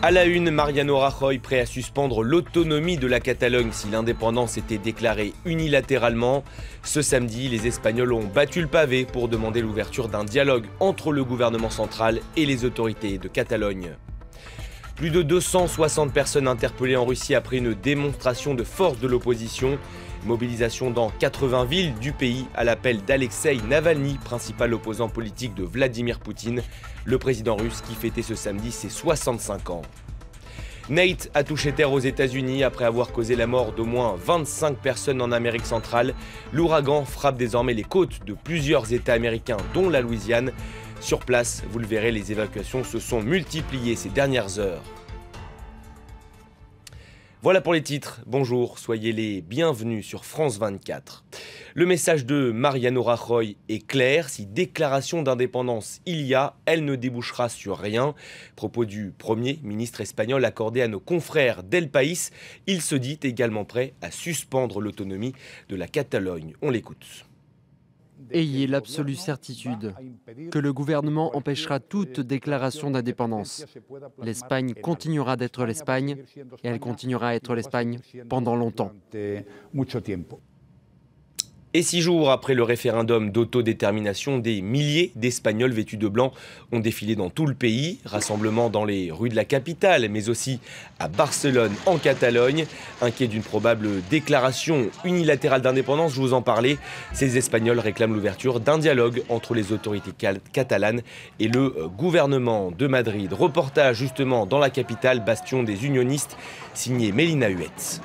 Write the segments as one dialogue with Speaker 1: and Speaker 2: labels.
Speaker 1: À la une, Mariano Rajoy prêt à suspendre l'autonomie de la Catalogne si l'indépendance était déclarée unilatéralement. Ce samedi, les Espagnols ont battu le pavé pour demander l'ouverture d'un dialogue entre le gouvernement central et les autorités de Catalogne. Plus de 260 personnes interpellées en Russie après une démonstration de force de l'opposition. Mobilisation dans 80 villes du pays à l'appel d'Alexeï Navalny, principal opposant politique de Vladimir Poutine, le président russe qui fêtait ce samedi ses 65 ans. Nate a touché terre aux États-Unis après avoir causé la mort d'au moins 25 personnes en Amérique centrale. L'ouragan frappe désormais les côtes de plusieurs États américains, dont la Louisiane. Sur place, vous le verrez, les évacuations se sont multipliées ces dernières heures. Voilà pour les titres. Bonjour, soyez les bienvenus sur France 24. Le message de Mariano Rajoy est clair. Si déclaration d'indépendance il y a, elle ne débouchera sur rien. Propos du Premier ministre espagnol accordé à nos confrères d'El País. Il se dit également prêt à suspendre l'autonomie de la Catalogne. On l'écoute.
Speaker 2: Ayez l'absolue certitude que le gouvernement empêchera toute déclaration d'indépendance. L'Espagne continuera d'être l'Espagne et elle continuera à être l'Espagne pendant longtemps.
Speaker 1: Et 6 jours après le référendum d'autodétermination, des milliers d'Espagnols vêtus de blanc ont défilé dans tout le pays. Rassemblement dans les rues de la capitale, mais aussi à Barcelone, en Catalogne. Inquiets d'une probable déclaration unilatérale d'indépendance, je vous en parlais. Ces Espagnols réclament l'ouverture d'un dialogue entre les autorités catalanes et le gouvernement de Madrid. Reportage justement dans la capitale, bastion des unionistes, signé Mélina Huet.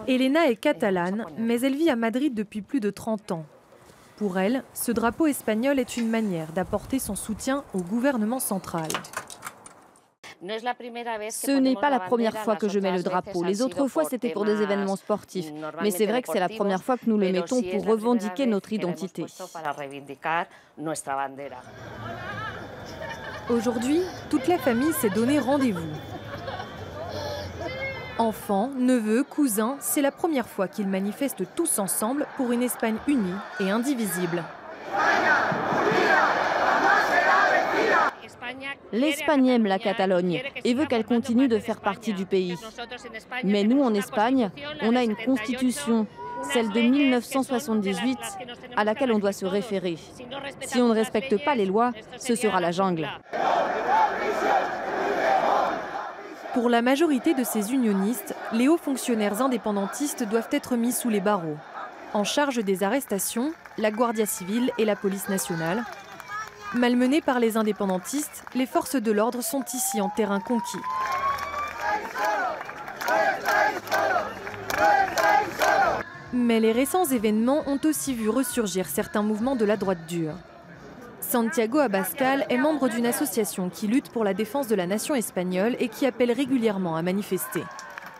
Speaker 3: Elena est catalane, mais elle vit à Madrid depuis plus de 30 ans. Pour elle, ce drapeau espagnol est une manière d'apporter son soutien au gouvernement central.
Speaker 4: Ce n'est pas la première fois que je mets le drapeau. Les autres fois, c'était pour des événements sportifs. Mais c'est vrai que c'est la première fois que nous le mettons pour revendiquer notre identité.
Speaker 3: Aujourd'hui, toute la famille s'est donné rendez-vous. Enfants, neveux, cousins, c'est la première fois qu'ils manifestent tous ensemble pour une Espagne unie et indivisible.
Speaker 4: L'Espagne aime la Catalogne et veut qu'elle continue de faire partie du pays. Mais nous, en Espagne, on a une constitution, celle de 1978, à laquelle on doit se référer. Si on ne respecte pas les lois, ce sera la jungle.
Speaker 3: Pour la majorité de ces unionistes, les hauts fonctionnaires indépendantistes doivent être mis sous les barreaux. En charge des arrestations, la Guardia civile et la police nationale. Malmenés par les indépendantistes, les forces de l'ordre sont ici en terrain conquis. Mais les récents événements ont aussi vu ressurgir certains mouvements de la droite dure. Santiago Abascal est membre d'une association qui lutte pour la défense de la nation espagnole et qui appelle régulièrement à manifester.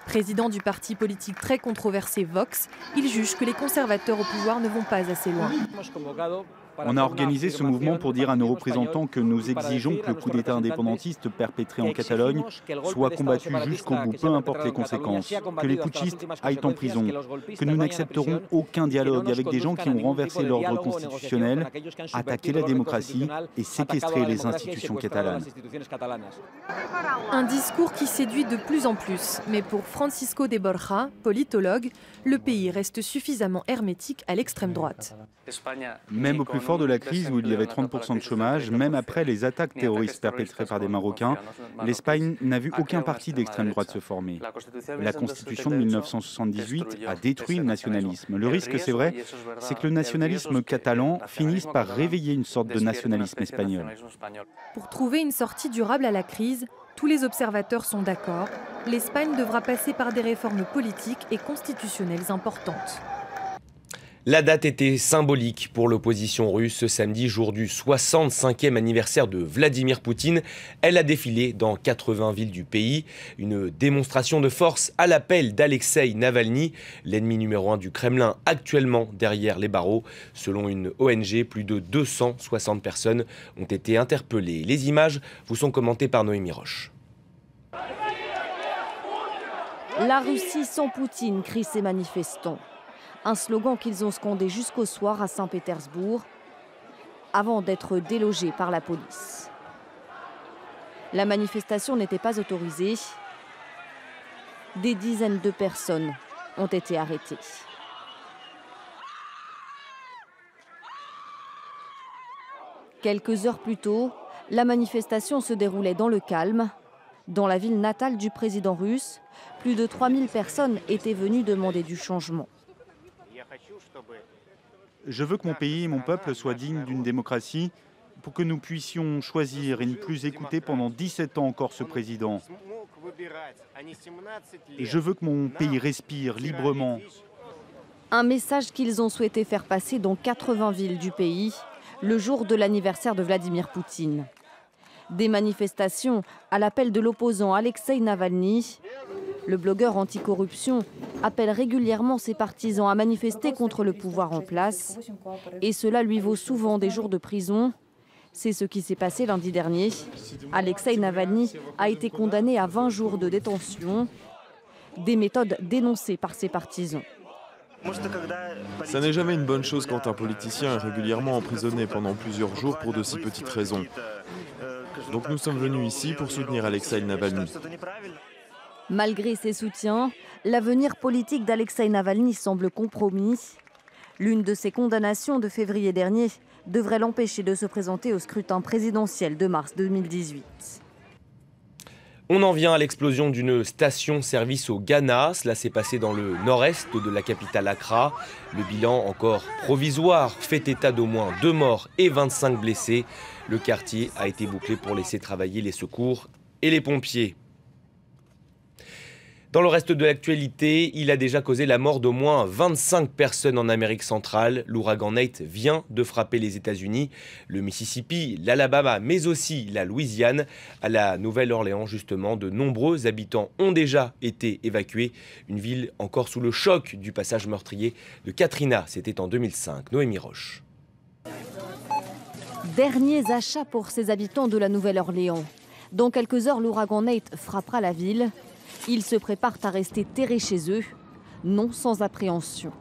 Speaker 3: Président du parti politique très controversé Vox, il juge que les conservateurs au pouvoir ne vont pas assez loin.
Speaker 5: On a organisé ce mouvement pour dire à nos représentants que nous exigeons que le coup d'État indépendantiste perpétré en Catalogne soit combattu jusqu'au bout, peu importe les conséquences, que les putschistes aillent en prison, que nous n'accepterons aucun dialogue avec des gens qui ont renversé l'ordre constitutionnel, attaqué la démocratie et séquestré les institutions catalanes.
Speaker 3: Un discours qui séduit de plus en plus, mais pour Francisco de Borja, politologue, le pays reste suffisamment hermétique à l'extrême droite.
Speaker 5: Même au plus fort de la crise où il y avait 30% de chômage, même après les attaques terroristes perpétrées par des Marocains, l'Espagne n'a vu aucun parti d'extrême droite se former. La Constitution de 1978 a détruit le nationalisme. Le risque, c'est vrai, c'est que le nationalisme catalan finisse par réveiller une sorte de nationalisme espagnol.
Speaker 3: Pour trouver une sortie durable à la crise, tous les observateurs sont d'accord. L'Espagne devra passer par des réformes politiques et constitutionnelles importantes.
Speaker 1: La date était symbolique pour l'opposition russe. Ce samedi, jour du 65e anniversaire de Vladimir Poutine, elle a défilé dans 80 villes du pays. Une démonstration de force à l'appel d'Alexeï Navalny, l'ennemi numéro 1 du Kremlin actuellement derrière les barreaux. Selon une ONG, plus de 260 personnes ont été interpellées. Les images vous sont commentées par Noémie Roche.
Speaker 4: La Russie sans Poutine, crient ces manifestants. Un slogan qu'ils ont scandé jusqu'au soir à Saint-Pétersbourg, avant d'être délogés par la police. La manifestation n'était pas autorisée. Des dizaines de personnes ont été arrêtées. Quelques heures plus tôt, la manifestation se déroulait dans le calme. Dans la ville natale du président russe, plus de 3000 personnes étaient venues demander du changement.
Speaker 5: Je veux que mon pays et mon peuple soient dignes d'une démocratie pour que nous puissions choisir et ne plus écouter pendant 17 ans encore ce président. Je veux que mon pays respire librement.
Speaker 4: Un message qu'ils ont souhaité faire passer dans 80 villes du pays, le jour de l'anniversaire de Vladimir Poutine. Des manifestations à l'appel de l'opposant Alexeï Navalny. Le blogueur anticorruption appelle régulièrement ses partisans à manifester contre le pouvoir en place. Et cela lui vaut souvent des jours de prison. C'est ce qui s'est passé lundi dernier. Alexeï Navalny a été condamné à 20 jours de détention. Des méthodes dénoncées par ses partisans.
Speaker 6: Ça n'est jamais une bonne chose quand un politicien est régulièrement emprisonné pendant plusieurs jours pour de si petites raisons. Donc nous sommes venus ici pour soutenir Alexeï Navalny.
Speaker 4: Malgré ses soutiens, l'avenir politique d'Alexeï Navalny semble compromis. L'une de ses condamnations de février dernier devrait l'empêcher de se présenter au scrutin présidentiel de mars 2018.
Speaker 1: On en vient à l'explosion d'une station-service au Ghana. Cela s'est passé dans le nord-est de la capitale Accra. Le bilan, encore provisoire, fait état d'au moins 2 morts et 25 blessés. Le quartier a été bouclé pour laisser travailler les secours et les pompiers. Dans le reste de l'actualité, il a déjà causé la mort d'au moins 25 personnes en Amérique centrale. L'ouragan Nate vient de frapper les États-Unis, le Mississippi, l'Alabama, mais aussi la Louisiane. À la Nouvelle-Orléans, justement, de nombreux habitants ont déjà été évacués. Une ville encore sous le choc du passage meurtrier de Katrina. C'était en 2005. Noémie Roche.
Speaker 4: Derniers achats pour ces habitants de la Nouvelle-Orléans. Dans quelques heures, l'ouragan Nate frappera la ville. Ils se préparent à rester terrés chez eux, non sans appréhension.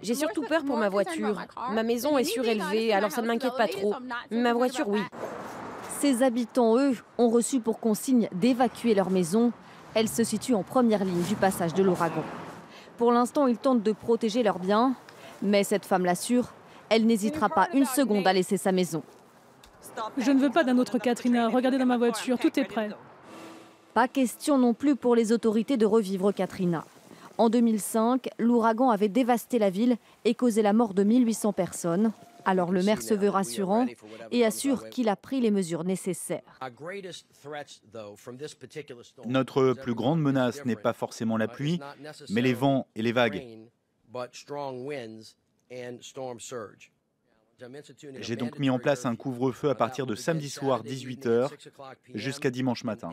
Speaker 7: J'ai surtout peur pour ma voiture. Ma maison est surélevée, alors ça ne m'inquiète pas trop. Ma voiture, oui.
Speaker 4: Ces habitants, eux, ont reçu pour consigne d'évacuer leur maison. Elle se situe en première ligne du passage de l'ouragan. Pour l'instant, ils tentent de protéger leurs biens. Mais cette femme l'assure, elle n'hésitera pas une seconde à laisser sa maison.
Speaker 8: Je ne veux pas d'un autre Katrina. Regardez dans ma voiture, tout est prêt.
Speaker 4: Pas question non plus pour les autorités de revivre Katrina. En 2005, l'ouragan avait dévasté la ville et causé la mort de 1800 personnes. Alors le maire se veut rassurant et assure qu'il a pris les mesures nécessaires.
Speaker 5: Notre plus grande menace n'est pas forcément la pluie, mais les vents et les vagues. J'ai donc mis en place un couvre-feu à partir de samedi soir 18h jusqu'à dimanche matin.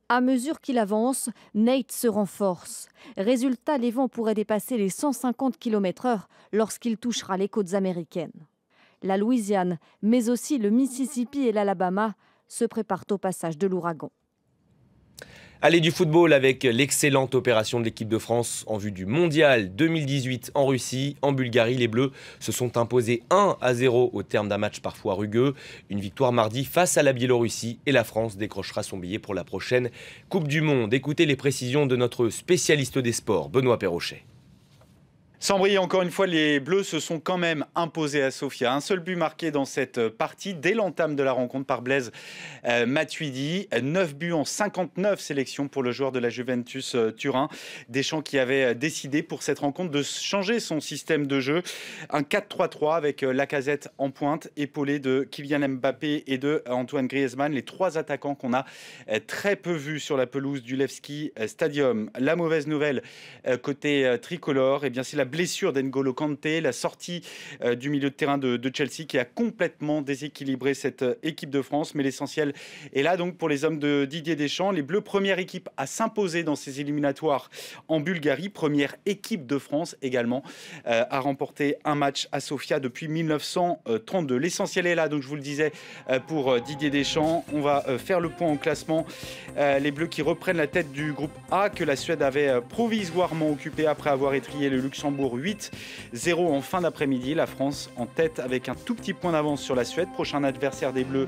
Speaker 4: À mesure qu'il avance, Nate se renforce. Résultat, les vents pourraient dépasser les 150 km/h lorsqu'il touchera les côtes américaines. La Louisiane, mais aussi le Mississippi et l'Alabama se préparent au passage de l'ouragan.
Speaker 1: Allez, du football avec l'excellente opération de l'équipe de France en vue du Mondial 2018 en Russie. En Bulgarie, les Bleus se sont imposés 1-0 au terme d'un match parfois rugueux. Une victoire mardi face à la Biélorussie et la France décrochera son billet pour la prochaine Coupe du Monde. Écoutez les précisions de notre spécialiste des sports, Benoît Perrochet.
Speaker 5: Sans briller, encore une fois, les Bleus se sont quand même imposés à Sofia. Un seul but marqué dans cette partie dès l'entame de la rencontre par Blaise Matuidi. 9 buts en 59 sélections pour le joueur de la Juventus Turin. Deschamps qui avait décidé pour cette rencontre de changer son système de jeu. Un 4-3-3 avec Lacazette en pointe, épaulé de Kylian Mbappé et de Antoine Griezmann. Les 3 attaquants qu'on a très peu vus sur la pelouse du Levski Stadium. La mauvaise nouvelle côté tricolore, eh bien c'est la blessure d'N'Golo Kanté, la sortie du milieu de terrain de Chelsea qui a complètement déséquilibré cette équipe de France. Mais l'essentiel est là donc pour les hommes de Didier Deschamps. Les Bleus, première équipe à s'imposer dans ces éliminatoires en Bulgarie. Première équipe de France également à remporter un match à Sofia depuis 1932. L'essentiel est là, donc je vous le disais, pour Didier Deschamps. On va faire le point en classement. Les Bleus qui reprennent la tête du groupe A que la Suède avait provisoirement occupé après avoir étrillé le Luxembourg
Speaker 9: Luxembourg 8-0 en fin d'après-midi. La France en tête avec un tout petit point d'avance sur la Suède. Prochain adversaire des Bleus,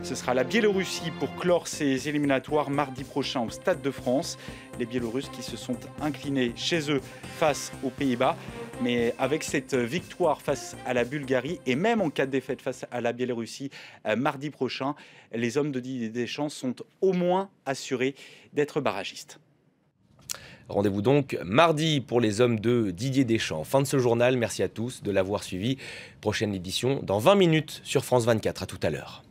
Speaker 9: ce sera la Biélorussie pour clore ses éliminatoires mardi prochain au Stade de France. Les Biélorusses qui se sont inclinés chez eux face aux Pays-Bas. Mais avec cette victoire face à la Bulgarie et même en cas de défaite face à la Biélorussie mardi prochain, les hommes de Didier Deschamps sont au moins assurés d'être barragistes.
Speaker 1: Rendez-vous donc mardi pour les hommes de Didier Deschamps. Fin de ce journal, merci à tous de l'avoir suivi. Prochaine édition dans 20 minutes sur France 24. À tout à l'heure.